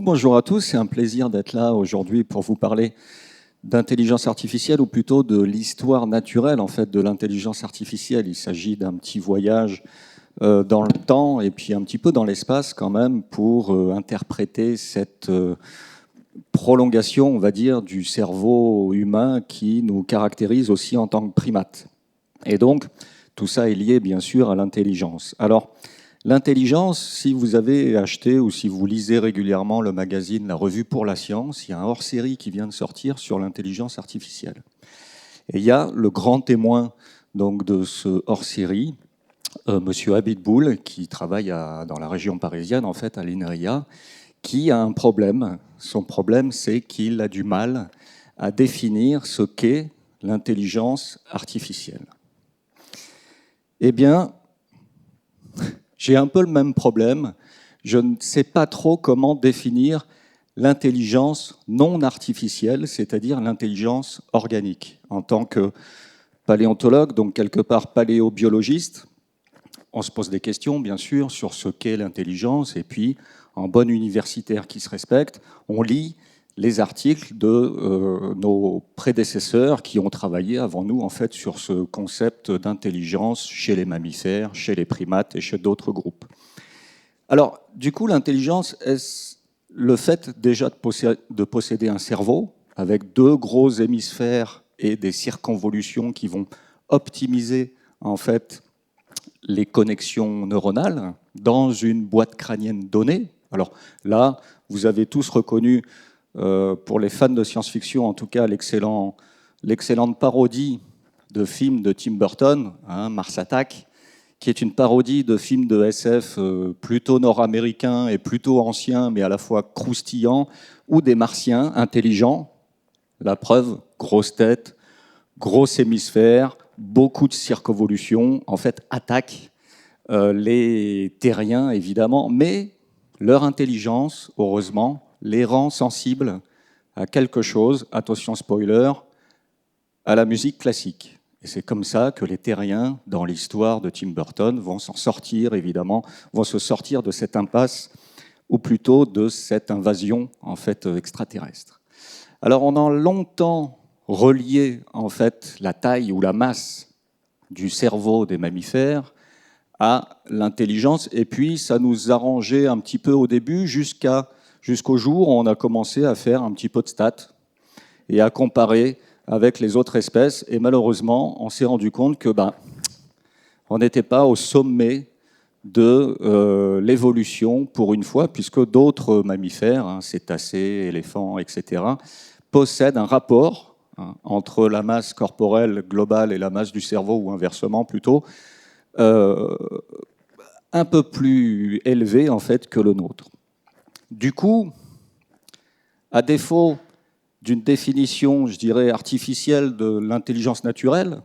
Bonjour à tous, c'est un plaisir d'être là aujourd'hui pour vous parler d'intelligence artificielle ou plutôt de l'histoire naturelle en fait de l'intelligence artificielle. Il s'agit d'un petit voyage dans le temps et puis un petit peu dans l'espace quand même pour interpréter cette prolongation, on va dire, du cerveau humain qui nous caractérise aussi en tant que primate. Et donc, tout ça est lié bien sûr à l'intelligence. Alors, l'intelligence, si vous avez acheté ou si vous lisez régulièrement le magazine La Revue pour la Science, il y a un hors-série qui vient de sortir sur l'intelligence artificielle. Et il y a le grand témoin donc, de ce hors-série, Monsieur Abitboul, qui travaille dans la région parisienne, en fait, à l'INRIA, qui a un problème. Son problème, c'est qu'il a du mal à définir ce qu'est l'intelligence artificielle. Eh bien, j'ai un peu le même problème. Je ne sais pas trop comment définir l'intelligence non artificielle, c'est-à-dire l'intelligence organique. En tant que paléontologue, donc quelque part paléobiologiste, on se pose des questions, bien sûr, sur ce qu'est l'intelligence. Et puis, en bon universitaire qui se respecte, on lit les articles de nos prédécesseurs qui ont travaillé avant nous en fait sur ce concept d'intelligence chez les mammifères, chez les primates et chez d'autres groupes. Alors, du coup, l'intelligence, est le fait déjà de posséder un cerveau avec deux gros hémisphères et des circonvolutions qui vont optimiser en fait les connexions neuronales dans une boîte crânienne donnée. Alors là, vous avez tous reconnu, pour les fans de science-fiction, en tout cas, l'excellente parodie de film de Tim Burton, Mars Attack, qui est une parodie de film de SF plutôt nord-américain et plutôt ancien, mais à la fois croustillant, où des martiens intelligents, la preuve, grosse tête, gros hémisphère, beaucoup de circonvolutions, en fait, attaquent les terriens, évidemment, mais leur intelligence, heureusement, les rend sensibles à quelque chose, attention spoiler, à la musique classique. Et c'est comme ça que les terriens, dans l'histoire de Tim Burton, vont s'en sortir, évidemment, vont se sortir de cette impasse, ou plutôt de cette invasion, en fait, extraterrestre. Alors, on a longtemps relié, en fait, la taille ou la masse du cerveau des mammifères à l'intelligence, et puis ça nous arrangeait un petit peu au début jusqu'au jour où on a commencé à faire un petit peu de stats et à comparer avec les autres espèces, et malheureusement on s'est rendu compte que on n'était pas au sommet de l'évolution pour une fois, puisque d'autres mammifères, cétacés, éléphants, etc., possèdent un rapport entre la masse corporelle globale et la masse du cerveau, ou inversement plutôt, un peu plus élevé en fait que le nôtre. Du coup, à défaut d'une définition, je dirais, artificielle de l'intelligence naturelle,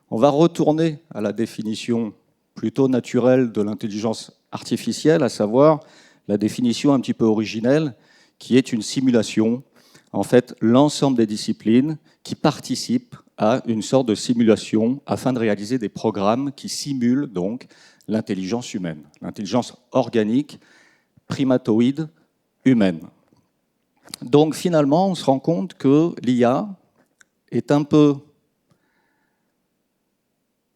on va retourner à la définition plutôt naturelle de l'intelligence artificielle, à savoir la définition un petit peu originelle, qui est une simulation, en fait, l'ensemble des disciplines qui participent à une sorte de simulation afin de réaliser des programmes qui simulent donc l'intelligence humaine, l'intelligence organique, primatoïde, humaine. Donc finalement, on se rend compte que l'IA est un peu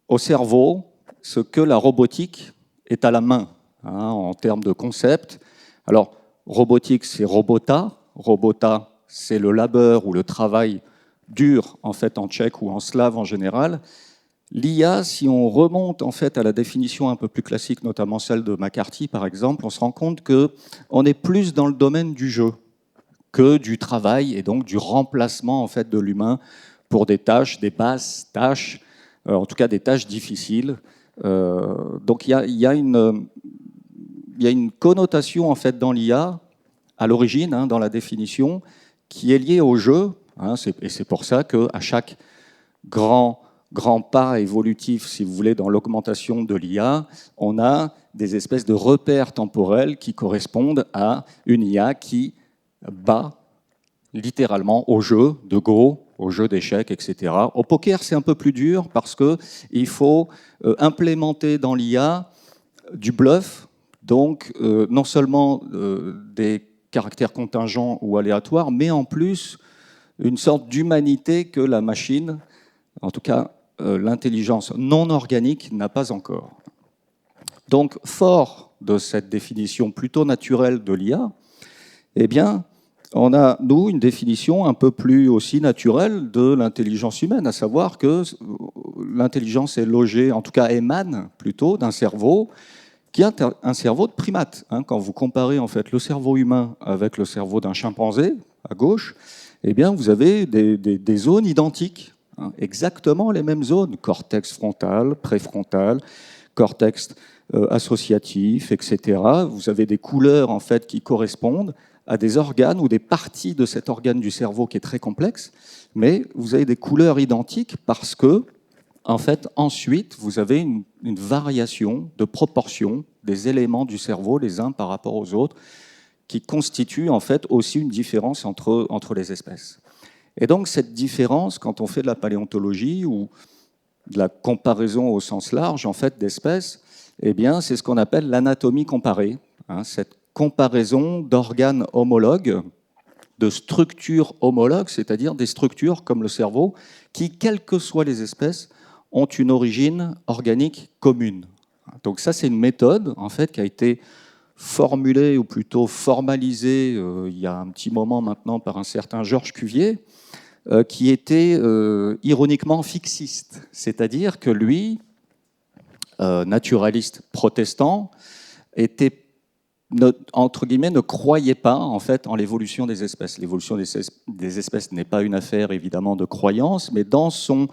au cerveau ce que la robotique est à la main, en termes de concept. Alors, robotique, c'est robota. Robota, c'est le labeur ou le travail dur, en fait, en tchèque ou en slave en général. L'IA, si on remonte en fait à la définition un peu plus classique, notamment celle de McCarthy, par exemple, on se rend compte qu'on est plus dans le domaine du jeu que du travail et donc du remplacement en fait de l'humain pour des tâches, des basses tâches, en tout cas des tâches difficiles. Donc il y a une connotation en fait dans l'IA à l'origine, dans la définition, qui est liée au jeu, et c'est pour ça qu'à chaque grand pas évolutif, si vous voulez, dans l'augmentation de l'IA, on a des espèces de repères temporels qui correspondent à une IA qui bat littéralement au jeu de Go, au jeu d'échecs, etc. Au poker, c'est un peu plus dur parce qu'il faut implémenter dans l'IA du bluff, donc non seulement des caractère contingent ou aléatoire, mais en plus une sorte d'humanité que la machine, en tout cas l'intelligence non organique, n'a pas encore. Donc, fort de cette définition plutôt naturelle de l'IA, eh bien, on a, nous, une définition un peu plus aussi naturelle de l'intelligence humaine, à savoir que l'intelligence est logée, en tout cas émane plutôt d'un cerveau qui est un cerveau de primate. Quand vous comparez en fait le cerveau humain avec le cerveau d'un chimpanzé, à gauche, eh bien, vous avez des zones identiques, exactement les mêmes zones, cortex frontal, préfrontal, cortex associatif, etc. Vous avez des couleurs en fait qui correspondent à des organes ou des parties de cet organe du cerveau qui est très complexe, mais vous avez des couleurs identiques parce que, en fait, ensuite, vous avez une variation de proportion des éléments du cerveau les uns par rapport aux autres qui constitue en fait aussi une différence entre les espèces. Et donc cette différence, quand on fait de la paléontologie ou de la comparaison au sens large en fait d'espèces, eh bien c'est ce qu'on appelle l'anatomie comparée, cette comparaison d'organes homologues, de structures homologues, c'est-à-dire des structures comme le cerveau, qui, quelles que soient les espèces, ont une origine organique commune. Donc ça, c'est une méthode en fait qui a été formulée ou plutôt formalisée il y a un petit moment maintenant par un certain Georges Cuvier, qui était ironiquement fixiste, c'est-à-dire que lui, naturaliste protestant, était entre guillemets, ne croyait pas en fait en l'évolution des espèces. L'évolution des espèces n'est pas une affaire évidemment de croyance, mais dans son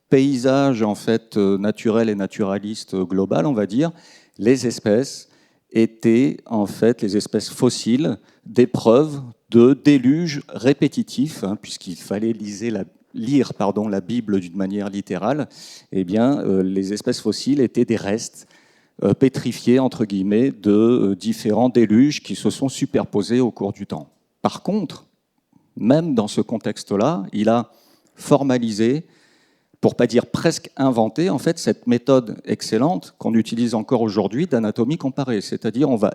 paysage en fait naturel et naturaliste global, on va dire, les espèces étaient en fait les espèces fossiles des preuves de déluge répétitif, puisqu'il fallait lire la Bible d'une manière littérale. Eh bien, les espèces fossiles étaient des restes pétrifiés, entre guillemets, de différents déluges qui se sont superposés au cours du temps. Par contre, même dans ce contexte-là, il a formalisé, pour ne pas dire presque inventé, en fait, cette méthode excellente qu'on utilise encore aujourd'hui d'anatomie comparée. C'est-à-dire, on va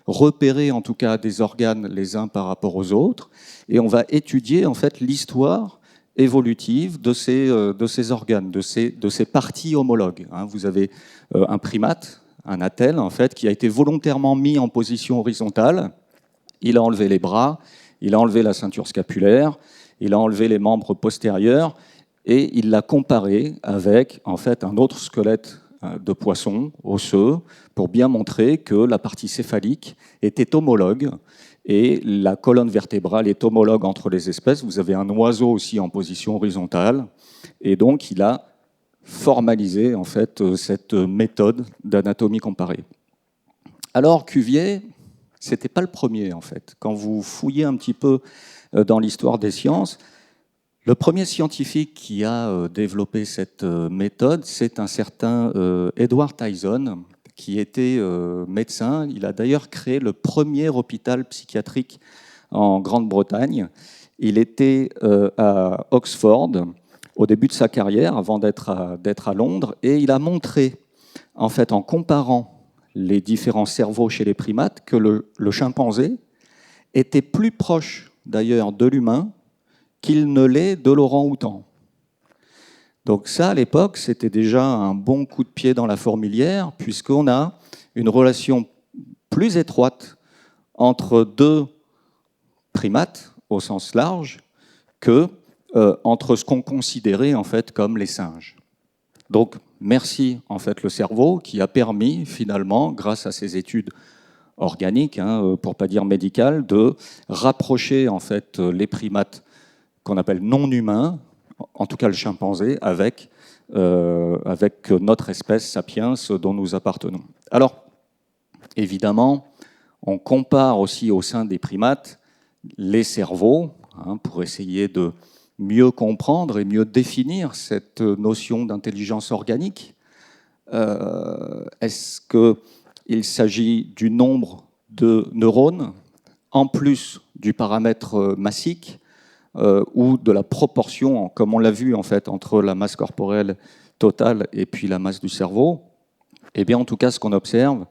repérer en tout cas des organes les uns par rapport aux autres, et on va étudier en fait l'histoire évolutive de ces organes, de ces parties homologues. Vous avez un primate, un attelle, en fait, qui a été volontairement mis en position horizontale. Il a enlevé les bras, il a enlevé la ceinture scapulaire, il a enlevé les membres postérieurs et il l'a comparé avec en fait, un autre squelette de poisson osseux pour bien montrer que la partie céphalique était homologue et la colonne vertébrale est homologue entre les espèces. Vous avez un oiseau aussi en position horizontale. Et donc, il a formalisé en fait, cette méthode d'anatomie comparée. Alors, Cuvier, ce n'était pas le premier, en fait. Quand vous fouillez un petit peu dans l'histoire des sciences, le premier scientifique qui a développé cette méthode, c'est un certain Edward Tyson, qui était médecin. Il a d'ailleurs créé le premier hôpital psychiatrique en Grande-Bretagne. Il était à Oxford au début de sa carrière, avant d'être à Londres, et il a montré, en fait, en comparant les différents cerveaux chez les primates, que le chimpanzé était plus proche, d'ailleurs, de l'humain qu'il ne l'est de l'orang-outan. Donc ça, à l'époque, c'était déjà un bon coup de pied dans la fourmilière, puisqu'on a une relation plus étroite entre deux primates, au sens large, que entre ce qu'on considérait en fait comme les singes. Donc, merci en fait le cerveau qui a permis finalement, grâce à ces études organiques, pour pas dire médicales, de rapprocher en fait les primates qu'on appelle non humains, en tout cas le chimpanzé, avec notre espèce sapiens dont nous appartenons. Alors, évidemment, on compare aussi au sein des primates les cerveaux pour essayer de mieux comprendre et mieux définir cette notion d'intelligence organique. Est-ce qu'il s'agit du nombre de neurones en plus du paramètre massique ou de la proportion, comme on l'a vu en fait, entre la masse corporelle totale et puis la masse du cerveau? Eh bien, en tout cas, ce qu'on observe,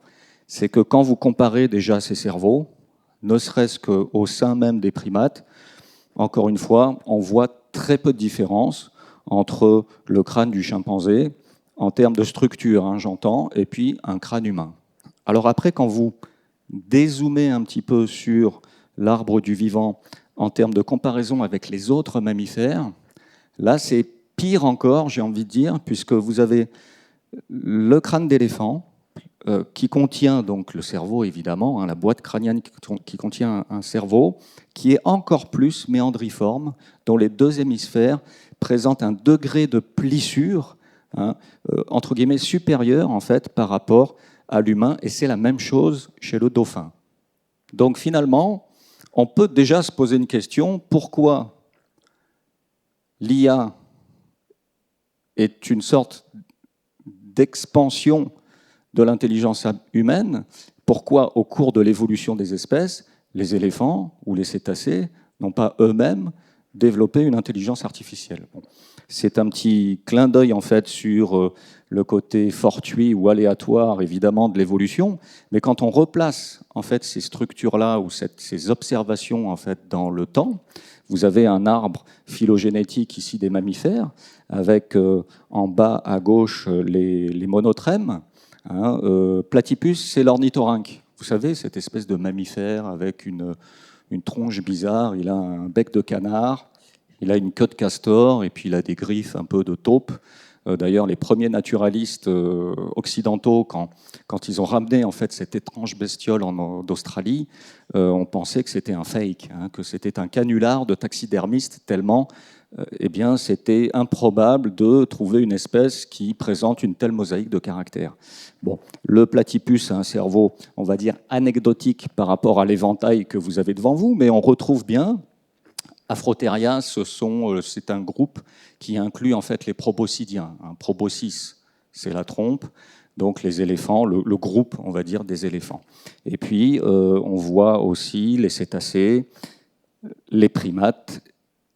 c'est que quand vous comparez déjà ces cerveaux, ne serait-ce qu'au sein même des primates, encore une fois, on voit très peu de différence entre le crâne du chimpanzé, en termes de structure, hein, j'entends, et puis un crâne humain. Alors après, quand vous dézoomez un petit peu sur l'arbre du vivant en termes de comparaison avec les autres mammifères, là c'est pire encore, j'ai envie de dire, puisque vous avez le crâne d'éléphant, qui contient donc le cerveau, évidemment, hein, la boîte crânienne qui contient un cerveau, qui est encore plus méandriforme, dont les deux hémisphères présentent un degré de plissure, hein, entre guillemets, supérieur, en fait, par rapport à l'humain, et c'est la même chose chez le dauphin. Donc finalement, on peut déjà se poser une question, pourquoi l'IA est une sorte d'expansion de l'intelligence humaine, pourquoi au cours de l'évolution des espèces, les éléphants ou les cétacés n'ont pas eux-mêmes développé une intelligence artificielle. Bon. C'est un petit clin d'œil en fait sur le côté fortuit ou aléatoire évidemment de l'évolution, mais quand on replace en fait ces structures-là ou ces observations en fait dans le temps, vous avez un arbre phylogénétique ici des mammifères avec en bas à gauche les monotrèmes. Hein, Platypus, c'est l'ornithorynque. Vous savez, cette espèce de mammifère avec une tronche bizarre. Il a un bec de canard, il a une queue de castor et puis il a des griffes un peu de taupe. D'ailleurs, les premiers naturalistes occidentaux, quand ils ont ramené en fait cette étrange bestiole d'Australie, on pensait que c'était un fake, hein, que c'était un canular de taxidermiste tellement eh bien, c'était improbable de trouver une espèce qui présente une telle mosaïque de caractères. Bon, le platypus a un cerveau, on va dire, anecdotique par rapport à l'éventail que vous avez devant vous, mais on retrouve bien, Afrotheria, c'est un groupe qui inclut en fait les proboscidiens. Un proboscis, c'est la trompe, donc les éléphants, le groupe, on va dire, des éléphants. Et puis, on voit aussi les cétacés, les primates,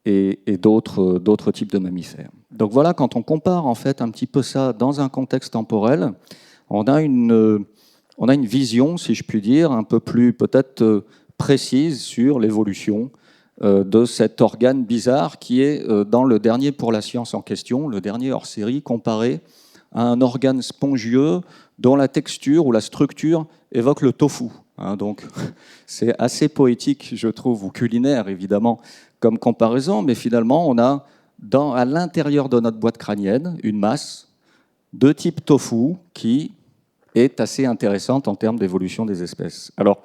et d'autres types de mammifères. Donc voilà, quand on compare en fait un petit peu ça dans un contexte temporel, on a une vision, si je puis dire, un peu plus peut-être précise sur l'évolution de cet organe bizarre qui est dans le dernier Pour la science en question, le dernier hors-série, comparé à un organe spongieux dont la texture ou la structure évoque le tofu. Hein, donc c'est assez poétique, je trouve, ou culinaire évidemment, comme comparaison, mais finalement, on a à l'intérieur de notre boîte crânienne une masse de type tofu qui est assez intéressante en termes d'évolution des espèces. Alors,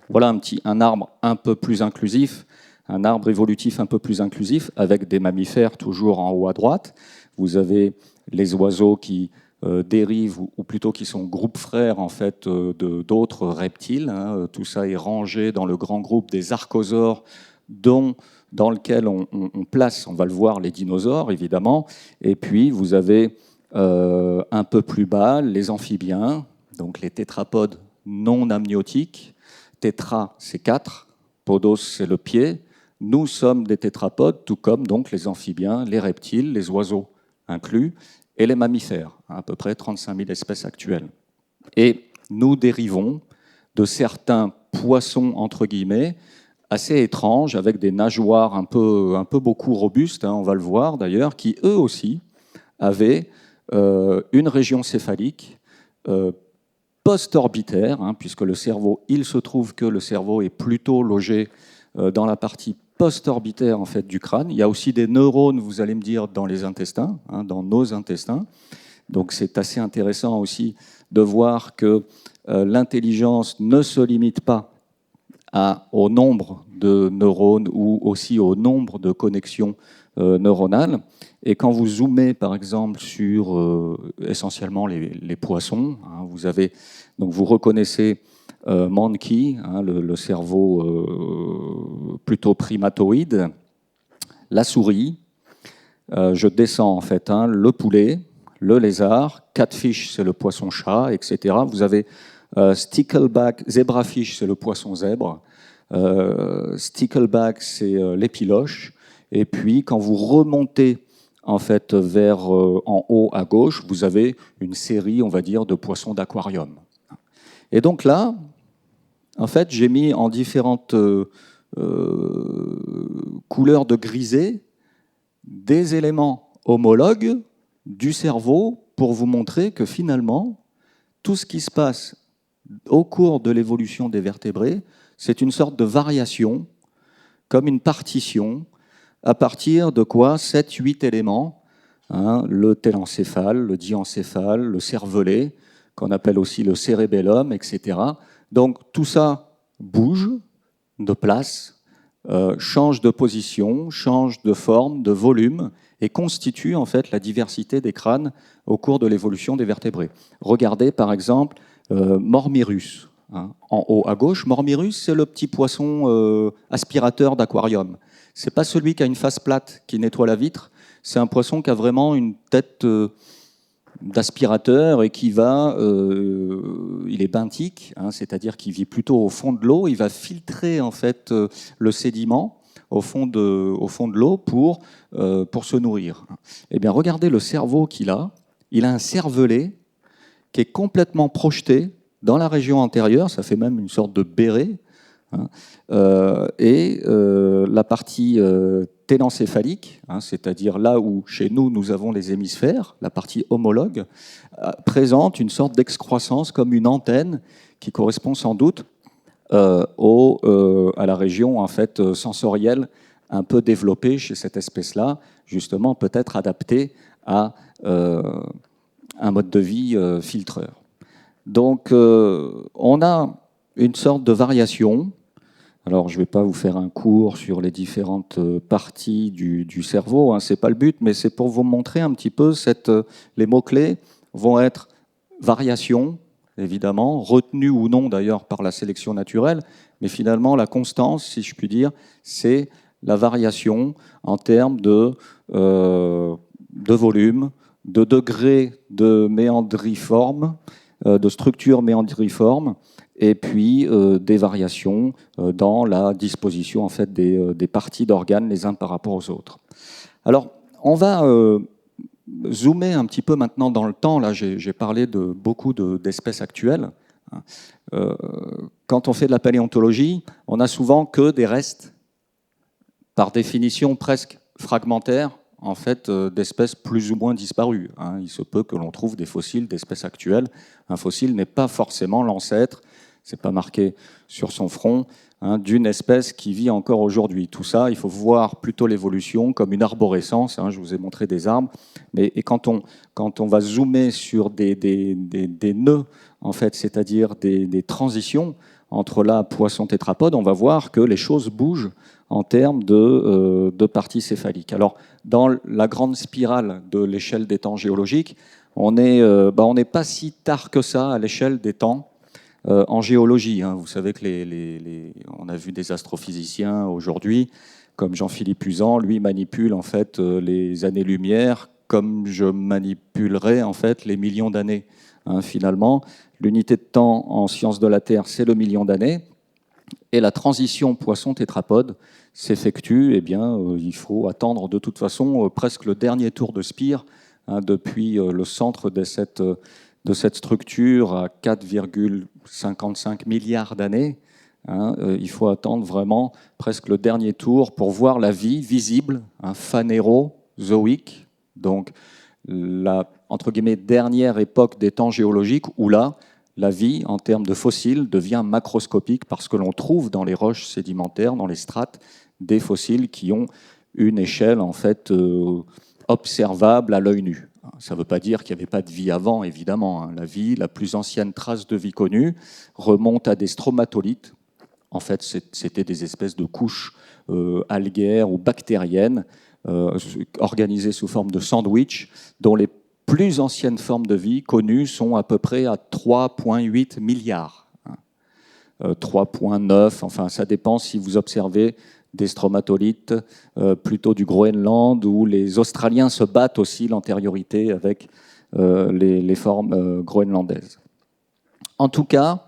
voilà un arbre un peu plus inclusif, un arbre évolutif un peu plus inclusif, avec des mammifères toujours en haut à droite. Vous avez les oiseaux qui dérivent, ou plutôt qui sont groupes frères en fait, d'autres reptiles. Hein. Tout ça est rangé dans le grand groupe des archosaures, dans lequel on place, on va le voir, les dinosaures, évidemment. Et puis, vous avez un peu plus bas les amphibiens, donc les tétrapodes non amniotiques. Tétra, c'est 4. Podos, c'est le pied. Nous sommes des tétrapodes, tout comme donc les amphibiens, les reptiles, les oiseaux inclus, et les mammifères, à peu près 35 000 espèces actuelles. Et nous dérivons de certains poissons, entre guillemets, assez étranges, avec des nageoires un peu beaucoup robustes, hein, on va le voir d'ailleurs, qui eux aussi avaient une région céphalique post-orbitaire, hein, puisque le cerveau, il se trouve que le cerveau est plutôt logé dans la partie post-orbitaire en fait, du crâne. Il y a aussi des neurones, vous allez me dire, dans les intestins, hein, dans nos intestins. Donc c'est assez intéressant aussi de voir que l'intelligence ne se limite pas au nombre de neurones ou aussi au nombre de connexions neuronales. Et quand vous zoomez, par exemple, sur essentiellement les poissons, hein, vous reconnaissez Monkey, hein, le cerveau plutôt primatoïde, la souris, je descends en fait, hein, le poulet, le lézard, catfish, c'est le poisson-chat, etc. Vous avez stickleback, zebrafish, c'est le poisson zèbre, stickleback, c'est l'épiloche, et puis quand vous remontez en fait vers en haut à gauche, vous avez une série, on va dire, de poissons d'aquarium. Et donc là, en fait, j'ai mis en différentes couleurs de grisé des éléments homologues du cerveau pour vous montrer que finalement, tout ce qui se passe au cours de l'évolution des vertébrés, c'est une sorte de variation, comme une partition, à partir de quoi 7, 8 éléments, hein, le télencéphale, le diencéphale, le cervelet, qu'on appelle aussi le cérébellum, etc. Donc tout ça bouge de place, change de position, change de forme, de volume, et constitue en fait la diversité des crânes au cours de l'évolution des vertébrés. Regardez par exemple Mormirus, hein, en haut à gauche. Mormirus, c'est le petit poisson aspirateur d'aquarium. C'est pas celui qui a une face plate qui nettoie la vitre, c'est un poisson qui a vraiment une tête d'aspirateur et qui va, il est benthique, hein, c'est-à-dire qu'il vit plutôt au fond de l'eau, il va filtrer en fait le sédiment au fond de l'eau pour se nourrir. Eh bien, regardez le cerveau qu'il a. Il a un cervelet qui est complètement projeté dans la région antérieure, ça fait même une sorte de béret, hein, et la partie télencéphalique, hein, c'est-à-dire là où chez nous nous avons les hémisphères, la partie homologue, présente une sorte d'excroissance comme une antenne qui correspond sans doute à la région en fait sensorielle un peu développée chez cette espèce-là, justement peut-être adaptée à un mode de vie filtreur. Donc on a une sorte de variation. Alors, je ne vais pas vous faire un cours sur les différentes parties du cerveau, hein, ce n'est pas le but, mais c'est pour vous montrer un petit peu les mots-clés vont être variation, évidemment, retenue ou non d'ailleurs par la sélection naturelle, mais finalement la constance, si je puis dire, c'est la variation en termes de volume, de degré de méandriforme, de structure méandriforme, et puis des variations dans la disposition en fait, des parties d'organes les uns par rapport aux autres. Alors, on va zoomer un petit peu maintenant dans le temps. Là, j'ai parlé de beaucoup d'espèces actuelles. Quand on fait de la paléontologie, on n'a souvent que des restes, par définition presque fragmentaires, en fait, d'espèces plus ou moins disparues. Hein. Il se peut que l'on trouve des fossiles d'espèces actuelles. Un fossile n'est pas forcément l'ancêtre, c'est pas marqué sur son front, hein, d'une espèce qui vit encore aujourd'hui. Tout ça, il faut voir plutôt l'évolution comme une arborescence. Hein, je vous ai montré des arbres, mais et quand on va zoomer sur des nœuds, en fait, c'est-à-dire des transitions entre là poisson tétrapode, on va voir que les choses bougent en termes de parties céphaliques. Alors, dans la grande spirale de l'échelle des temps géologiques, on n'est pas si tard que ça à l'échelle des temps en géologie. Hein. Vous savez que on a vu des astrophysiciens aujourd'hui, comme Jean-Philippe Uzan, lui manipule en fait les années-lumière comme je manipulerais en fait les millions d'années. Hein, finalement, l'unité de temps en sciences de la Terre, c'est le million d'années. Et la transition poisson-tétrapode s'effectue, eh bien, il faut attendre de toute façon presque le dernier tour de Spire, hein, depuis le centre de cette structure à 4,55 milliards d'années. Hein, il faut attendre vraiment presque le dernier tour pour voir la vie visible, hein, phanérozoïque, donc la entre guillemets, dernière époque des temps géologiques où là, la vie, en termes de fossiles, devient macroscopique parce que l'on trouve dans les roches sédimentaires, dans les strates, des fossiles qui ont une échelle en fait observable à l'œil nu. Ça ne veut pas dire qu'il n'y avait pas de vie avant, évidemment. Hein. La vie, la plus ancienne trace de vie connue, remonte à des stromatolites. En fait, c'était des espèces de couches algaires ou bactériennes organisées sous forme de sandwich, dont les plus anciennes formes de vie connues sont à peu près à 3,8 milliards. 3,9, enfin ça dépend si vous observez des stromatolites plutôt du Groenland, où les Australiens se battent aussi l'antériorité avec les formes groenlandaises. En tout cas,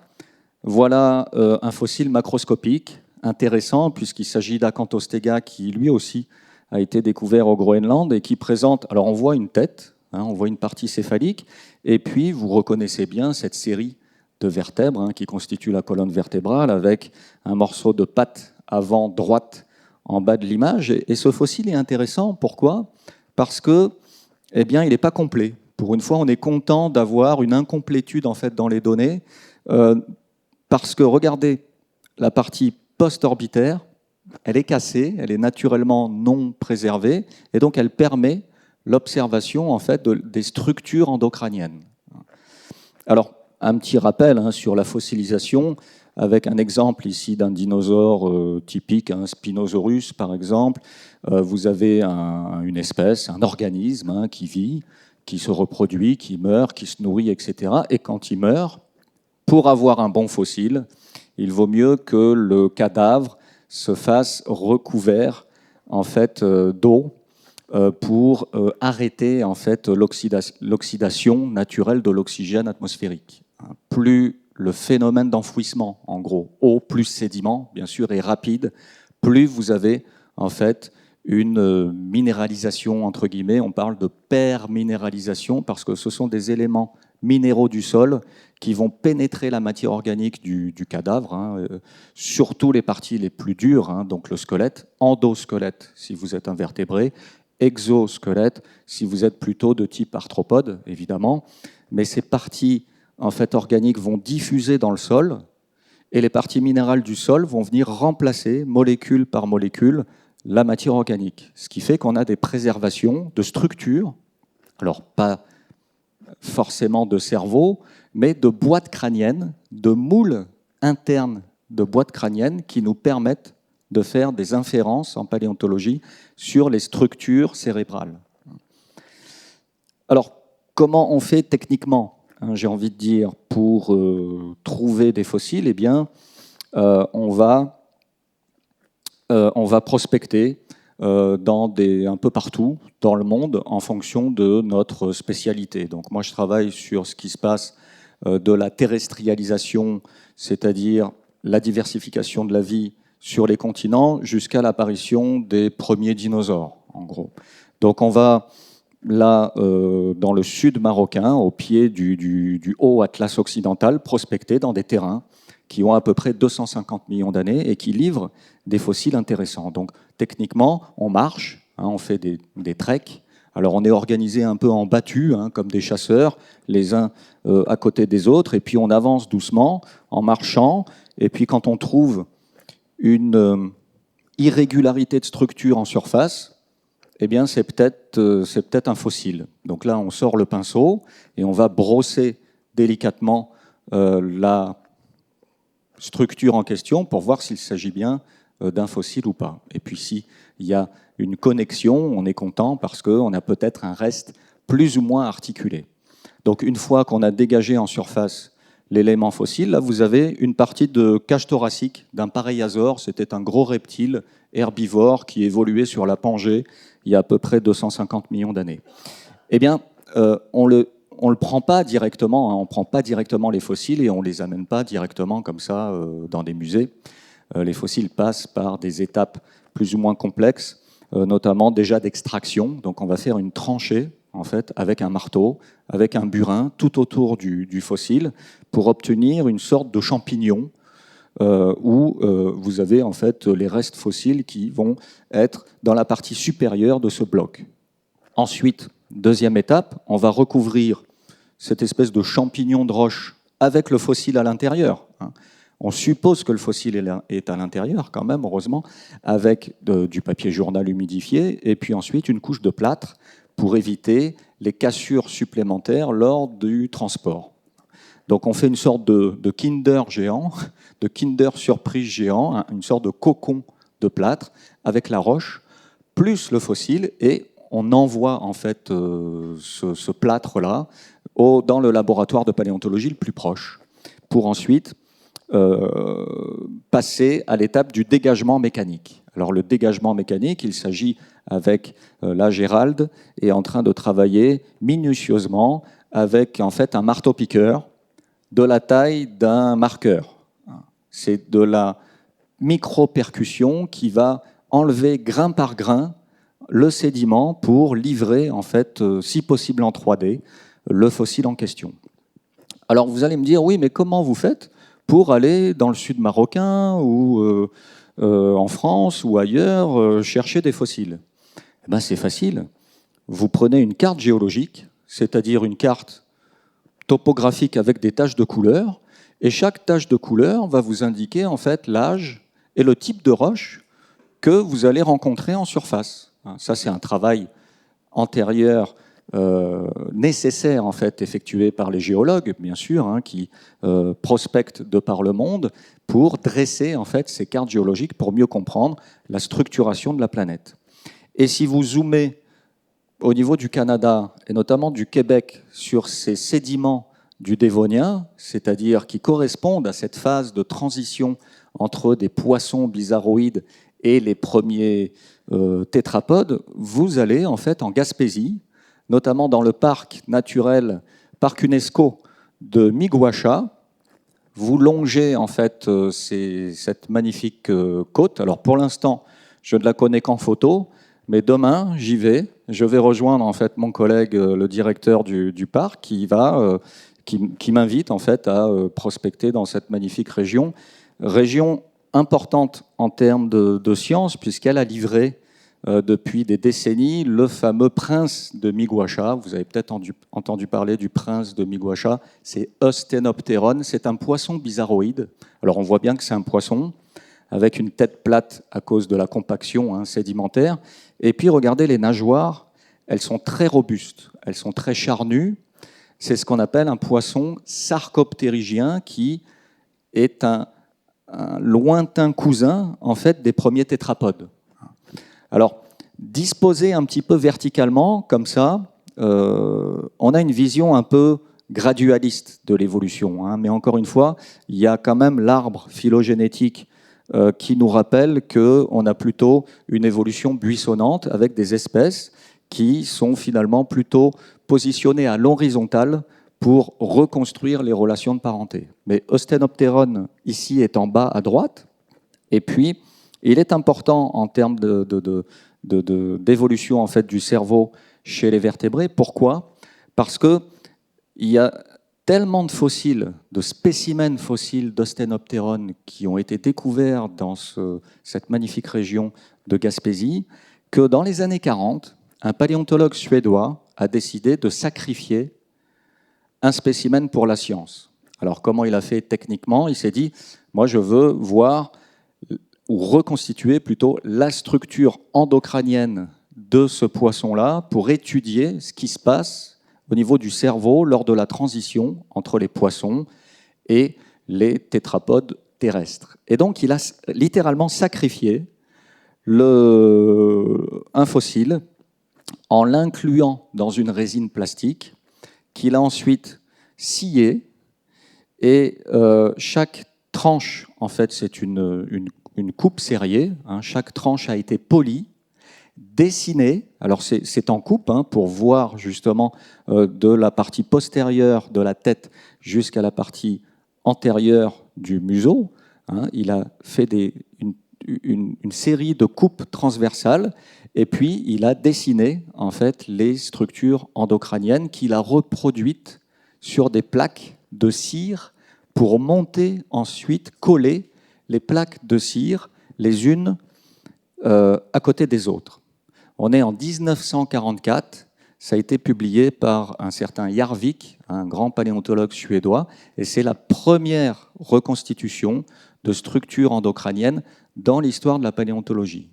voilà un fossile macroscopique intéressant, puisqu'il s'agit d'Acanthostega qui lui aussi a été découvert au Groenland et qui présente, alors on voit une tête, hein, on voit une partie céphalique, et puis vous reconnaissez bien cette série de vertèbre qui constitue la colonne vertébrale, avec un morceau de patte avant droite en bas de l'image. Et ce fossile est intéressant. Pourquoi ? Parce que, eh bien, il n'est pas complet. Pour une fois, on est content d'avoir une incomplétude en fait dans les données, parce que regardez, la partie post-orbitaire, elle est cassée, elle est naturellement non préservée, et donc elle permet l'observation en fait des structures endocrâniennes. Alors, un petit rappel sur la fossilisation, avec un exemple ici d'un dinosaure typique, un Spinosaurus par exemple. Vous avez une espèce, un organisme qui vit, qui se reproduit, qui meurt, qui se nourrit, etc. Et quand il meurt, pour avoir un bon fossile, il vaut mieux que le cadavre se fasse recouvert en fait d'eau pour arrêter en fait l'oxydation naturelle de l'oxygène atmosphérique. Plus le phénomène d'enfouissement, en gros, eau plus sédiment, bien sûr, est rapide, plus vous avez en fait une minéralisation, entre guillemets. On parle de perminéralisation parce que ce sont des éléments minéraux du sol qui vont pénétrer la matière organique du cadavre, surtout les parties les plus dures, donc le squelette, endosquelette si vous êtes invertébré, exosquelette si vous êtes plutôt de type arthropode, évidemment. Mais ces parties en fait, organiques vont diffuser dans le sol et les parties minérales du sol vont venir remplacer, molécule par molécule, la matière organique. Ce qui fait qu'on a des préservations de structures, alors pas forcément de cerveau, mais de boîtes crâniennes, de moules internes de boîtes crâniennes qui nous permettent de faire des inférences en paléontologie sur les structures cérébrales. Alors, comment on fait techniquement ? J'ai envie de dire, pour trouver des fossiles, eh bien, on va prospecter un peu partout dans le monde en fonction de notre spécialité. Donc moi, je travaille sur ce qui se passe de la terrestrialisation, c'est-à-dire la diversification de la vie sur les continents, jusqu'à l'apparition des premiers dinosaures, en gros. Donc on va là, dans le sud marocain, au pied du haut Atlas occidental, prospectés dans des terrains qui ont à peu près 250 millions d'années et qui livrent des fossiles intéressants. Donc, techniquement, on marche, on fait des treks. Alors, on est organisé un peu en battues, comme des chasseurs, les uns à côté des autres, et puis on avance doucement en marchant. Et puis, quand on trouve une irrégularité de structure en surface, eh bien, c'est peut-être un fossile. Donc là, on sort le pinceau et on va brosser délicatement la structure en question pour voir s'il s'agit bien d'un fossile ou pas. Et puis, s'il y a une connexion, on est content parce qu'on a peut-être un reste plus ou moins articulé. Donc, une fois qu'on a dégagé en surface l'élément fossile, là, vous avez une partie de cage thoracique d'un pareiasaure. C'était un gros reptile herbivore qui évoluait sur la Pangée il y a à peu près 250 millions d'années. Eh bien, on le prend pas directement, on prend pas directement les fossiles et on les amène pas directement comme ça dans des musées. Les fossiles passent par des étapes plus ou moins complexes, notamment déjà d'extraction. Donc, on va faire une tranchée en fait avec un marteau, avec un burin tout autour du fossile pour obtenir une sorte de champignon. Où vous avez en fait les restes fossiles qui vont être dans la partie supérieure de ce bloc. Ensuite, deuxième étape, on va recouvrir cette espèce de champignon de roche avec le fossile à l'intérieur. On suppose que le fossile est à l'intérieur quand même, heureusement, avec du papier journal humidifié et puis ensuite une couche de plâtre pour éviter les cassures supplémentaires lors du transport. Donc on fait une sorte de Kinder géant, de Kinder surprise géant, une sorte de cocon de plâtre avec la roche, plus le fossile, et on envoie en fait ce plâtre-là dans le laboratoire de paléontologie le plus proche, pour ensuite passer à l'étape du dégagement mécanique. Alors le dégagement mécanique, il s'agit avec là Gérald est en train de travailler minutieusement avec en fait un marteau-piqueur de la taille d'un marqueur. C'est de la micro-percussion qui va enlever grain par grain le sédiment pour livrer, en fait, si possible en 3D, le fossile en question. Alors vous allez me dire, oui, mais comment vous faites pour aller dans le sud marocain ou en France ou ailleurs chercher des fossiles? Eh ben, c'est facile. Vous prenez une carte géologique, c'est-à-dire une carte topographique avec des taches de couleur, et chaque tache de couleur va vous indiquer en fait l'âge et le type de roche que vous allez rencontrer en surface. Ça, c'est un travail antérieur nécessaire en fait effectué par les géologues, bien sûr, hein, qui prospectent de par le monde pour dresser en fait ces cartes géologiques pour mieux comprendre la structuration de la planète. Et si vous zoomez au niveau du Canada et notamment du Québec sur ces sédiments du Dévonien, c'est-à-dire qui correspondent à cette phase de transition entre des poissons bizarroïdes et les premiers tétrapodes, vous allez en fait en Gaspésie, notamment dans le parc naturel, parc UNESCO de Miguacha. Vous longez en fait cette magnifique côte. Alors pour l'instant, je ne la connais qu'en photo, mais demain j'y vais. Je vais rejoindre en fait mon collègue, le directeur du parc, qui m'invite en fait à prospecter dans cette magnifique région importante en termes de science, puisqu'elle a livré depuis des décennies le fameux prince de Miguacha. Vous avez peut-être entendu parler du prince de Miguacha, c'est Eusthenopteron, c'est un poisson bizarroïde. Alors on voit bien que c'est un poisson avec une tête plate à cause de la compaction sédimentaire. Et puis regardez les nageoires, elles sont très robustes, elles sont très charnues. C'est ce qu'on appelle un poisson sarcoptérygien qui est un lointain cousin en fait des premiers tétrapodes. Alors, disposé un petit peu verticalement, comme ça, on a une vision un peu gradualiste de l'évolution. Hein. Mais encore une fois, il y a quand même l'arbre phylogénétique qui nous rappelle qu'on a plutôt une évolution buissonnante avec des espèces qui sont finalement plutôt positionnées à l'horizontale pour reconstruire les relations de parenté. Mais Eusthenopteron, ici, est en bas à droite. Et puis, il est important en termes d'évolution en fait, du cerveau chez les vertébrés. Pourquoi? Parce qu'il y a tellement de fossiles, de spécimens fossiles d'Eusthenopteron qui ont été découverts dans cette magnifique région de Gaspésie, que dans les années 40, un paléontologue suédois a décidé de sacrifier un spécimen pour la science. Alors comment il a fait techniquement? Il s'est dit, moi je veux voir ou reconstituer plutôt la structure endocrânienne de ce poisson-là pour étudier ce qui se passe au niveau du cerveau lors de la transition entre les poissons et les tétrapodes terrestres. Et donc il a littéralement sacrifié un fossile en l'incluant dans une résine plastique qu'il a ensuite scié, et chaque tranche, en fait, c'est une coupe serrée, hein, chaque tranche a été polie, dessinée, alors c'est en coupe, hein, pour voir justement de la partie postérieure de la tête jusqu'à la partie antérieure du museau, hein, il a fait une série de coupes transversales, et puis il a dessiné en fait les structures endocrâniennes qu'il a reproduites sur des plaques de cire pour monter ensuite, coller les plaques de cire les unes à côté des autres. On est en 1944, ça a été publié par un certain Järvik, un grand paléontologue suédois, et c'est la première reconstitution de structures endocrâniennes dans l'histoire de la paléontologie.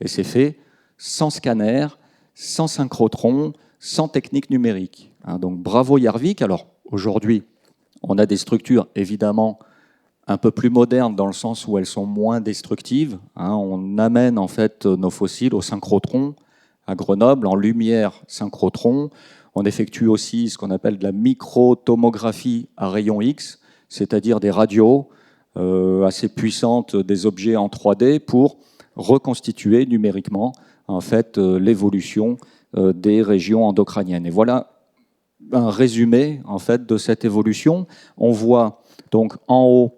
Et c'est fait sans scanner, sans synchrotron, sans technique numérique. Donc bravo Järvik. Alors aujourd'hui, on a des structures évidemment un peu plus modernes dans le sens où elles sont moins destructives. On amène en fait nos fossiles au synchrotron à Grenoble en lumière synchrotron. On effectue aussi ce qu'on appelle de la microtomographie à rayon X, c'est-à-dire des radios assez puissantes des objets en 3D pour reconstituer numériquement en fait l'évolution des régions endocrâniennes. Et voilà un résumé en fait de cette évolution. On voit donc en haut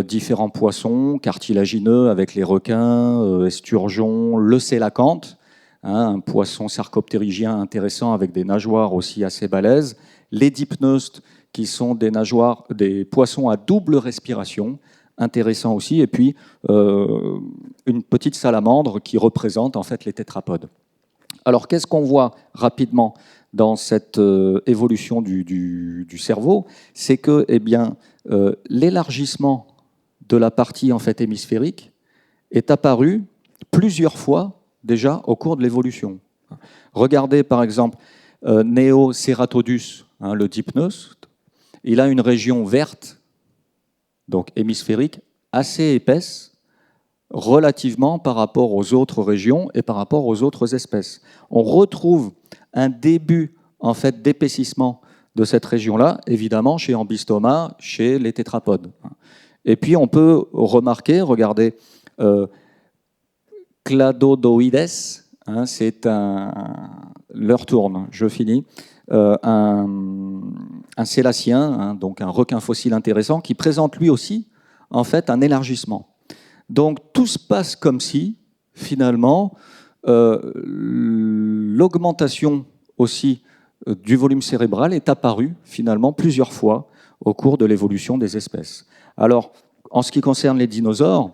différents poissons cartilagineux avec les requins, esturgeons, le sélacanthe, un poisson sarcoptérygien intéressant avec des nageoires aussi assez balèzes, les dipneustes qui sont des poissons à double respiration, intéressant aussi, et puis une petite salamandre qui représente en fait les tétrapodes. Alors qu'est-ce qu'on voit rapidement dans cette évolution du cerveau? C'est que eh bien, l'élargissement de la partie en fait hémisphérique est apparu plusieurs fois déjà au cours de l'évolution. Regardez par exemple Neoceratodus, le dipneus, il a une région verte, donc hémisphérique, assez épaisse, relativement par rapport aux autres régions et par rapport aux autres espèces. On retrouve un début en fait d'épaississement de cette région-là, évidemment chez Ambystoma, chez les tétrapodes. Et puis on peut remarquer, regardez, Cladodoides, c'est l'heure tourne, je finis, un sélacien, donc un requin fossile intéressant, qui présente lui aussi en fait un élargissement. Donc tout se passe comme si, finalement, l'augmentation aussi du volume cérébral est apparue finalement plusieurs fois au cours de l'évolution des espèces. Alors, en ce qui concerne les dinosaures,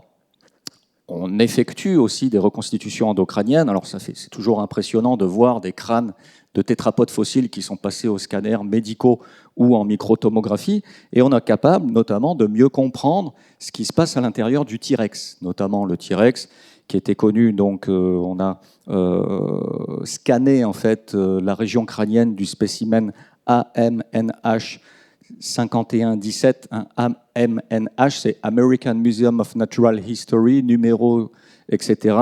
on effectue aussi des reconstitutions endocrâniennes. Alors c'est toujours impressionnant de voir des crânes de tétrapodes fossiles qui sont passés aux scanners médicaux ou en microtomographie, et on est capable notamment de mieux comprendre ce qui se passe à l'intérieur du T-Rex, notamment le T-Rex qui était connu. Donc on a scanné en fait la région crânienne du spécimen AMNH 5117, AMNH, c'est American Museum of Natural History, numéro, etc.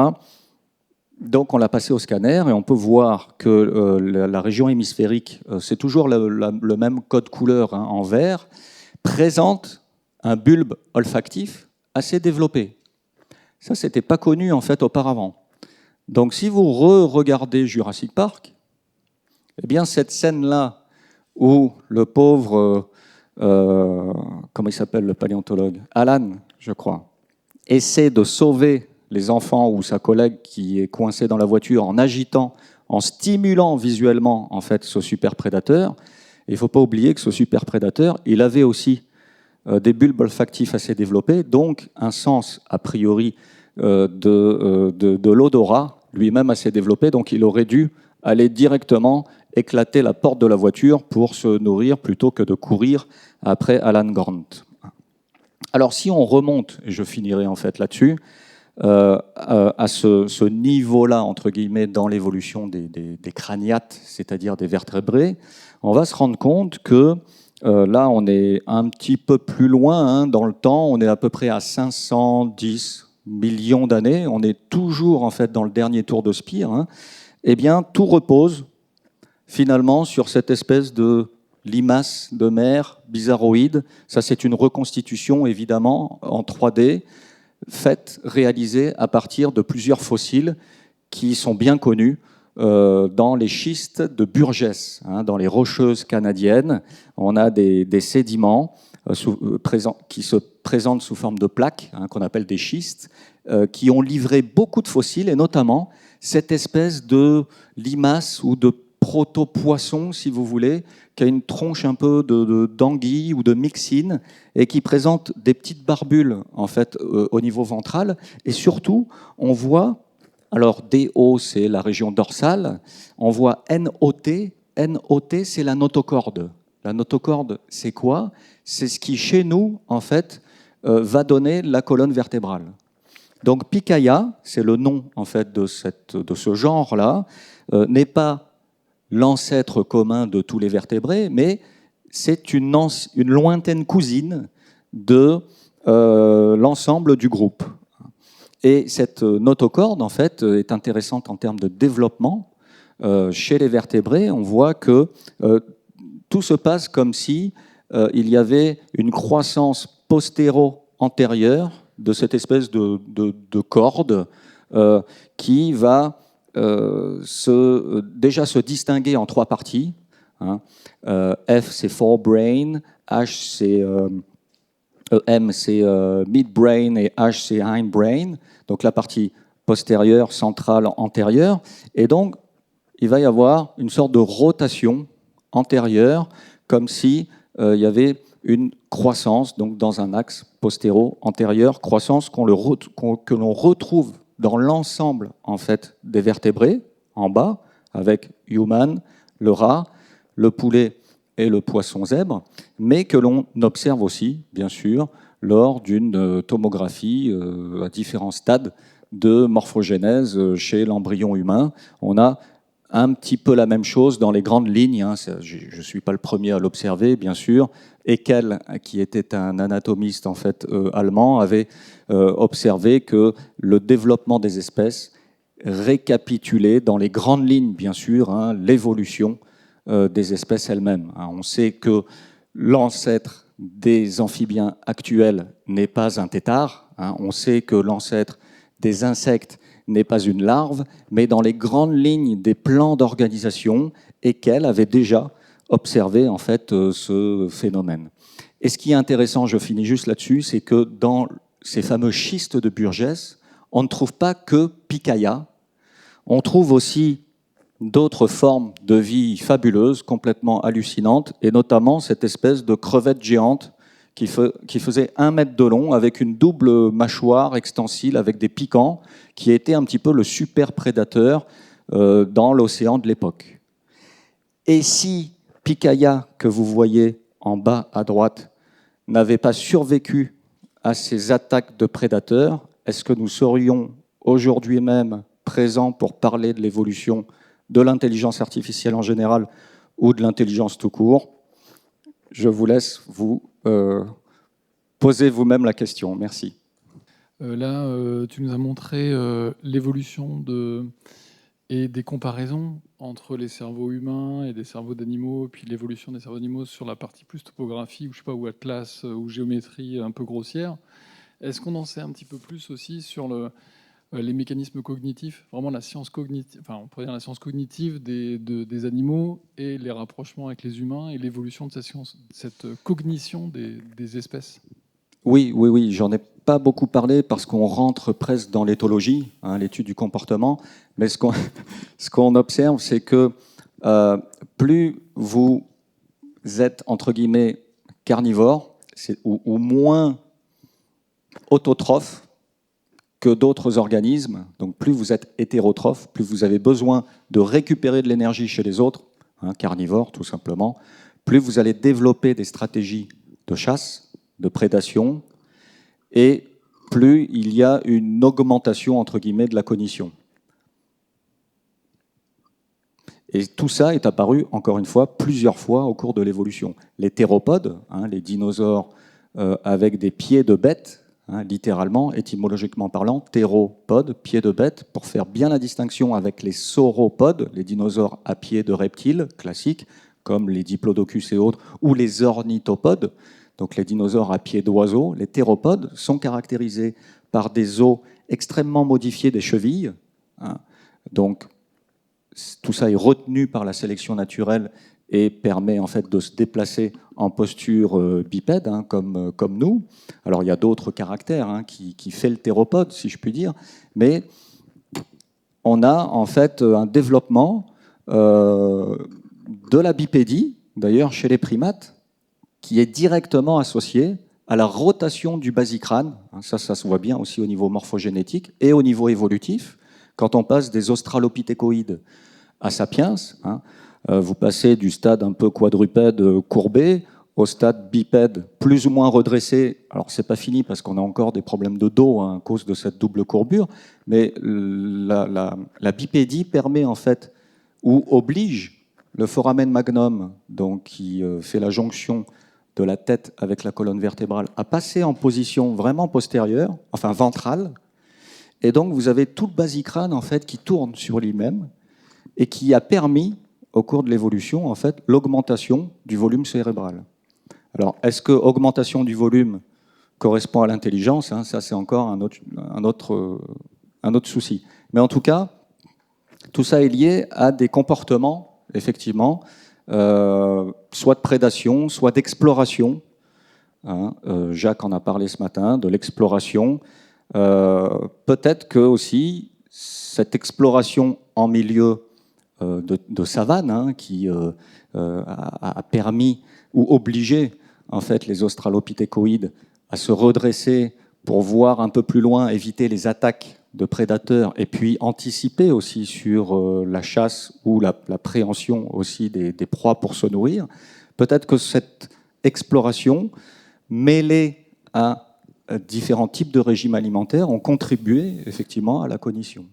Donc on l'a passé au scanner et on peut voir que la région hémisphérique, c'est toujours le même code couleur en vert, présente un bulbe olfactif assez développé. Ça, c'était pas connu en fait auparavant. Donc si vous regardez Jurassic Park, eh bien cette scène-là où le pauvre comment il s'appelle le paléontologue? Alan, je crois, essaie de sauver les enfants ou sa collègue qui est coincée dans la voiture en agitant, en stimulant visuellement en fait ce super prédateur. Il ne faut pas oublier que ce super prédateur, il avait aussi des bulbes olfactifs assez développés, donc un sens a priori de l'odorat lui-même assez développé, donc il aurait dû aller directement éclater la porte de la voiture pour se nourrir plutôt que de courir après Alan Grant. Alors si on remonte, et je finirai en fait là-dessus, à ce niveau-là, entre guillemets, dans l'évolution des crâniates, c'est-à-dire des vertébrés, on va se rendre compte que là, on est un petit peu plus loin dans le temps, on est à peu près à 510 millions d'années, on est toujours en fait dans le dernier tour de Spire. Eh bien, tout repose finalement sur cette espèce de limace de mer bizarroïde. Ça, c'est une reconstitution, évidemment, en 3D, réalisée à partir de plusieurs fossiles qui sont bien connus dans les schistes de Burgess, dans les Rocheuses canadiennes. On a des sédiments qui se présentent sous forme de plaques, qu'on appelle des schistes, qui ont livré beaucoup de fossiles, et notamment cette espèce de limace ou de proto-poisson, si vous voulez, qui a une tronche un peu d'anguille ou de myxine et qui présente des petites barbules en fait au niveau ventral. Et surtout, on voit, alors DO c'est la région dorsale, on voit NOT. NOT c'est la notocorde. La notocorde c'est quoi? C'est ce qui chez nous en fait va donner la colonne vertébrale. Donc Pikaia, c'est le nom en fait de ce genre-là, n'est pas l'ancêtre commun de tous les vertébrés, mais c'est une lointaine cousine de l'ensemble du groupe. Et cette notocorde, en fait, est intéressante en termes de développement. Chez les vertébrés, on voit que tout se passe comme si il y avait une croissance postéro-antérieure de cette espèce de corde qui va déjà se distinguer en trois parties. F c'est forebrain, H c'est M c'est midbrain et H c'est hindbrain, donc la partie postérieure, centrale, antérieure. Et donc il va y avoir une sorte de rotation antérieure, comme si il y avait une croissance donc dans un axe postéro-antérieur, croissance que l'on retrouve dans l'ensemble en fait des vertébrés en bas, avec human, le rat, le poulet et le poisson zèbre, mais que l'on observe aussi, bien sûr, lors d'une tomographie à différents stades de morphogénèse chez l'embryon humain. On a un petit peu la même chose dans les grandes lignes. Hein. Je ne suis pas le premier à l'observer, bien sûr. Haeckel, qui était un anatomiste en fait, allemand, avait observé que le développement des espèces récapitulait dans les grandes lignes, bien sûr, hein, l'évolution des espèces elles-mêmes. Hein. On sait que l'ancêtre des amphibiens actuels n'est pas un tétard. Hein. On sait que l'ancêtre des insectes n'est pas une larve, mais dans les grandes lignes des plans d'organisation, Haeckel avait déjà observé en fait ce phénomène. Et ce qui est intéressant, je finis juste là-dessus, c'est que dans ces fameux schistes de Burgess, on ne trouve pas que Picaya, on trouve aussi d'autres formes de vie fabuleuses, complètement hallucinantes, et notamment cette espèce de crevette géante qui faisait 1 mètre de long, avec une double mâchoire extensile, avec des piquants, qui était un petit peu le super prédateur dans l'océan de l'époque. Et si Picaya, que vous voyez en bas à droite, n'avait pas survécu à ces attaques de prédateurs, est-ce que nous serions aujourd'hui même présents pour parler de l'évolution de l'intelligence artificielle en général ou de l'intelligence tout court? Je vous laisse vous poser vous-même la question. Merci. Là, tu nous as montré l'évolution et des comparaisons entre les cerveaux humains et des cerveaux d'animaux, puis l'évolution des cerveaux d'animaux sur la partie plus topographie, ou je sais pas, ou atlas, ou géométrie un peu grossière. Est-ce qu'on en sait un petit peu plus aussi sur les mécanismes cognitifs, vraiment la science cognitive, enfin on pourrait dire la science cognitive des animaux et les rapprochements avec les humains et l'évolution de cette cognition des espèces? Oui, j'en ai pas beaucoup parlé parce qu'on rentre presque dans l'éthologie, hein, l'étude du comportement, mais ce qu'on observe, c'est que plus vous êtes, entre guillemets, carnivore, ou moins autotrophe que d'autres organismes, donc plus vous êtes hétérotrophe, plus vous avez besoin de récupérer de l'énergie chez les autres, hein, carnivores tout simplement, plus vous allez développer des stratégies de chasse, de prédation, et plus il y a une augmentation, entre guillemets, de la cognition. Et tout ça est apparu, encore une fois, plusieurs fois au cours de l'évolution. Les théropodes, hein, les dinosaures avec des pieds de bête, hein, littéralement, étymologiquement parlant, théropode, pieds de bête, pour faire bien la distinction avec les sauropodes, les dinosaures à pieds de reptiles classiques, comme les diplodocus et autres, ou les ornithopodes, donc les dinosaures à pieds d'oiseaux. Les théropodes sont caractérisés par des os extrêmement modifiés des chevilles, hein, donc tout ça est retenu par la sélection naturelle et permet en fait de se déplacer en posture bipède, hein, comme nous. Alors il y a d'autres caractères hein, qui fait le théropode, si je puis dire, mais on a en fait un développement de la bipédie, d'ailleurs chez les primates, qui est directement associé à la rotation du basicrâne. Ça se voit bien aussi au niveau morphogénétique et au niveau évolutif. Quand on passe des australopithécoïdes à sapiens, hein, vous passez du stade un peu quadrupède courbé au stade bipède plus ou moins redressé. Alors, c'est pas fini parce qu'on a encore des problèmes de dos hein, à cause de cette double courbure, mais la bipédie permet en fait, ou oblige le foramen magnum, donc qui fait la jonction de la tête avec la colonne vertébrale, à passer en position vraiment postérieure, enfin ventrale, et donc vous avez tout le basicrâne en fait qui tourne sur lui-même et qui a permis, au cours de l'évolution, en fait, l'augmentation du volume cérébral. Alors, est-ce que augmentation du volume correspond à l'intelligence hein? Ça, c'est encore un autre souci. Mais en tout cas, tout ça est lié à des comportements, effectivement, soit de prédation, soit d'exploration. Hein, Jacques en a parlé ce matin, de l'exploration. Peut-être que aussi, cette exploration en milieu de savane, hein, qui a permis ou obligé en fait les australopithécoïdes à se redresser pour voir un peu plus loin, éviter les attaques de prédateurs et puis anticiper aussi sur la chasse ou la préhension aussi des proies pour se nourrir. Peut-être que cette exploration mêlée à différents types de régimes alimentaires ont contribué effectivement à la cognition.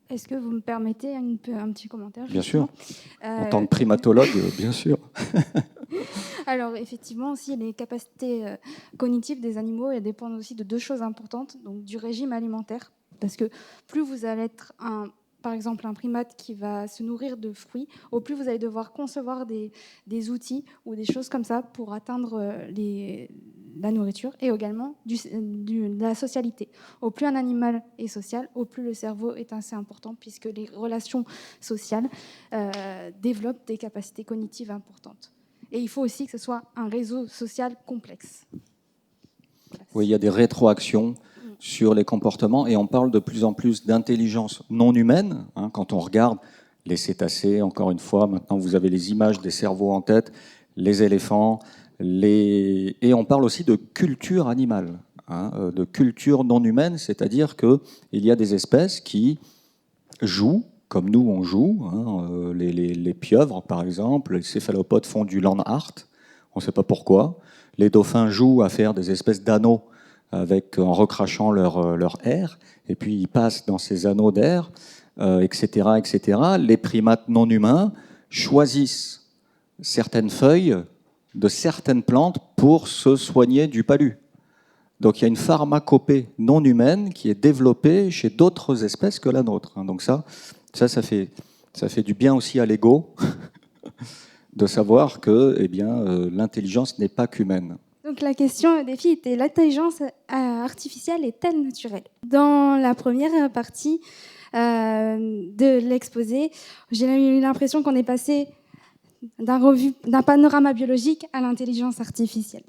Est-ce que vous me permettez un petit commentaire? Bien sûr. En tant que primatologue, bien sûr. Alors, effectivement, aussi, les capacités cognitives des animaux, elles dépendent aussi de deux choses importantes, donc du régime alimentaire, parce que plus vous allez être, par exemple, un primate qui va se nourrir de fruits, au plus vous allez devoir concevoir des outils ou des choses comme ça pour atteindre la nourriture et également de la socialité. Au plus un animal est social, au plus le cerveau est assez important, puisque les relations sociales développent des capacités cognitives importantes. Et il faut aussi que ce soit un réseau social complexe. Oui, il y a des rétroactions sur les comportements et on parle de plus en plus d'intelligence non humaine. Hein, quand on regarde les cétacés, encore une fois, maintenant vous avez les images des cerveaux en tête, les éléphants, et on parle aussi de culture animale, hein, de culture non humaine, c'est-à-dire qu'il y a des espèces qui jouent comme nous on joue, hein, les pieuvres par exemple, les céphalopodes font du land art, on ne sait pas pourquoi. Les dauphins jouent à faire des espèces d'anneaux en recrachant leur air, et puis ils passent dans ces anneaux d'air, etc., etc. Les primates non humains choisissent certaines feuilles de certaines plantes pour se soigner du palu. Donc il y a une pharmacopée non humaine qui est développée chez d'autres espèces que la nôtre. Donc ça fait du bien aussi à l'ego de savoir que l'intelligence n'est pas qu'humaine. Donc la question des filles était: l'intelligence artificielle est-elle naturelle? Dans la première partie de l'exposé, j'ai eu l'impression qu'on est passé d'un panorama biologique à l'intelligence artificielle.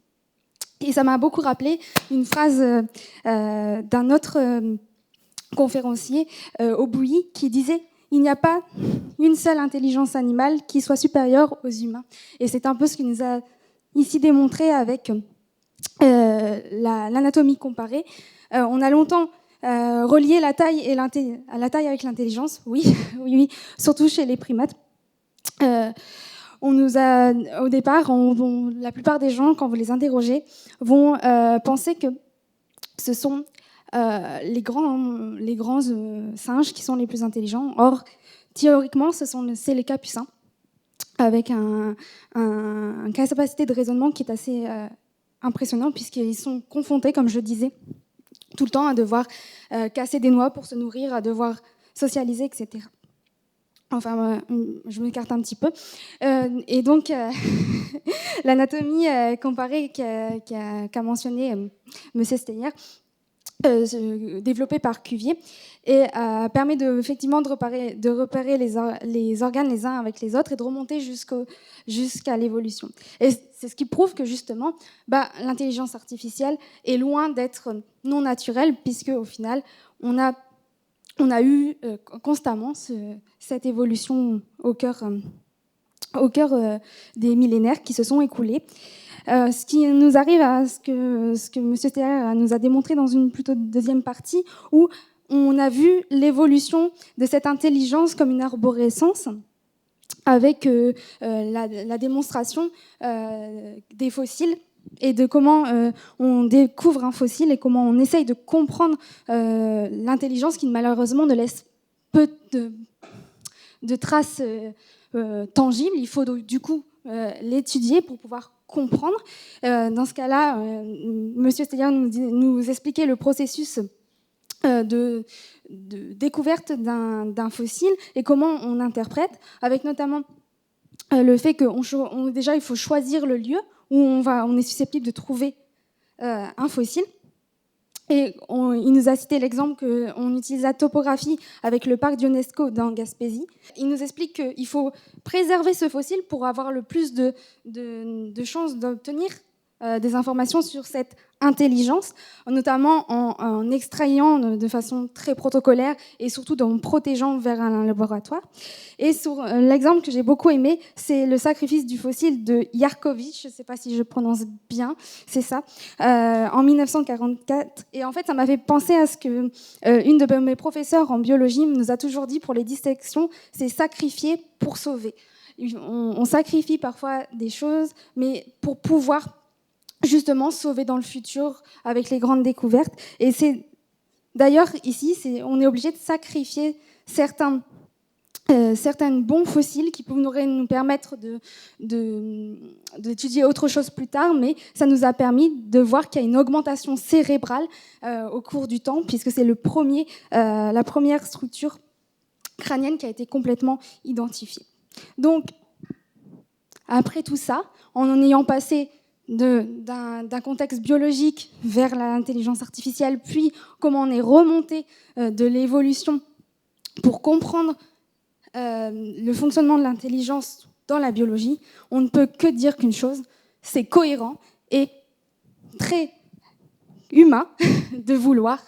Et ça m'a beaucoup rappelé une phrase d'un autre conférencier, Obouy, qui disait: il n'y a pas une seule intelligence animale qui soit supérieure aux humains. Et c'est un peu ce qui nous a ici démontré avec l'anatomie comparée. On a longtemps relié la taille avec l'intelligence, oui, oui, surtout chez les primates. On nous a, au départ, la plupart des gens, quand vous les interrogez, vont penser que ce sont les grands singes qui sont les plus intelligents. Or, théoriquement, c'est les capucins, avec une capacité de raisonnement qui est assez impressionnante, puisqu'ils sont confrontés, comme je disais, tout le temps à devoir casser des noix pour se nourrir, à devoir socialiser, etc. Enfin, je m'écarte un petit peu. Et donc, l'anatomie comparée qu'a mentionné M. Steyer, développée par Cuvier, et permet effectivement de repérer les organes les uns avec les autres et de remonter jusqu'à l'évolution. Et c'est ce qui prouve que justement, l'intelligence artificielle est loin d'être non naturelle, puisque au final, on a eu constamment cette évolution au cœur des millénaires qui se sont écoulés. Ce qui nous arrive à ce que M. Steyer nous a démontré dans une plutôt deuxième partie, où on a vu l'évolution de cette intelligence comme une arborescence, avec la démonstration des fossiles et de comment on découvre un fossile et comment on essaye de comprendre l'intelligence qui malheureusement ne laisse peu de traces tangibles. Il faut du coup l'étudier pour pouvoir comprendre. Dans ce cas-là, M. Steyer nous expliquait le processus de découverte d'un fossile et comment on interprète, avec notamment le fait que déjà il faut choisir le lieu où on est susceptible de trouver un fossile. Et il nous a cité l'exemple qu'on utilise la topographie avec le parc d'UNESCO dans Gaspésie. Il nous explique qu'il faut préserver ce fossile pour avoir le plus de chances d'obtenir des informations sur cette intelligence, notamment en extrayant de façon très protocolaire et surtout en protégeant vers un laboratoire. Et sur l'exemple que j'ai beaucoup aimé, c'est le sacrifice du fossile de Yarkovitch, je ne sais pas si je prononce bien, c'est ça, en 1944. Et en fait, ça m'a fait penser à ce que une de mes professeurs en biologie nous a toujours dit pour les dissections, c'est sacrifier pour sauver. On sacrifie parfois des choses, mais pour pouvoir justement sauver dans le futur avec les grandes découvertes. Et c'est d'ailleurs ici, on est obligé de sacrifier certains bons fossiles qui pourraient nous permettre d'étudier autre chose plus tard, mais ça nous a permis de voir qu'il y a une augmentation cérébrale au cours du temps, puisque c'est la première structure crânienne qui a été complètement identifiée. Donc, après tout ça, en ayant passé d'un contexte biologique vers l'intelligence artificielle, puis comment on est remonté de l'évolution pour comprendre le fonctionnement de l'intelligence dans la biologie, on ne peut que dire qu'une chose, c'est cohérent et très humain de vouloir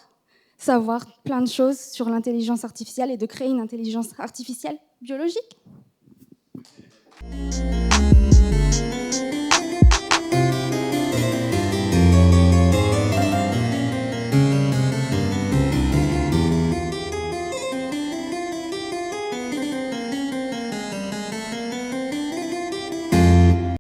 savoir plein de choses sur l'intelligence artificielle et de créer une intelligence artificielle biologique.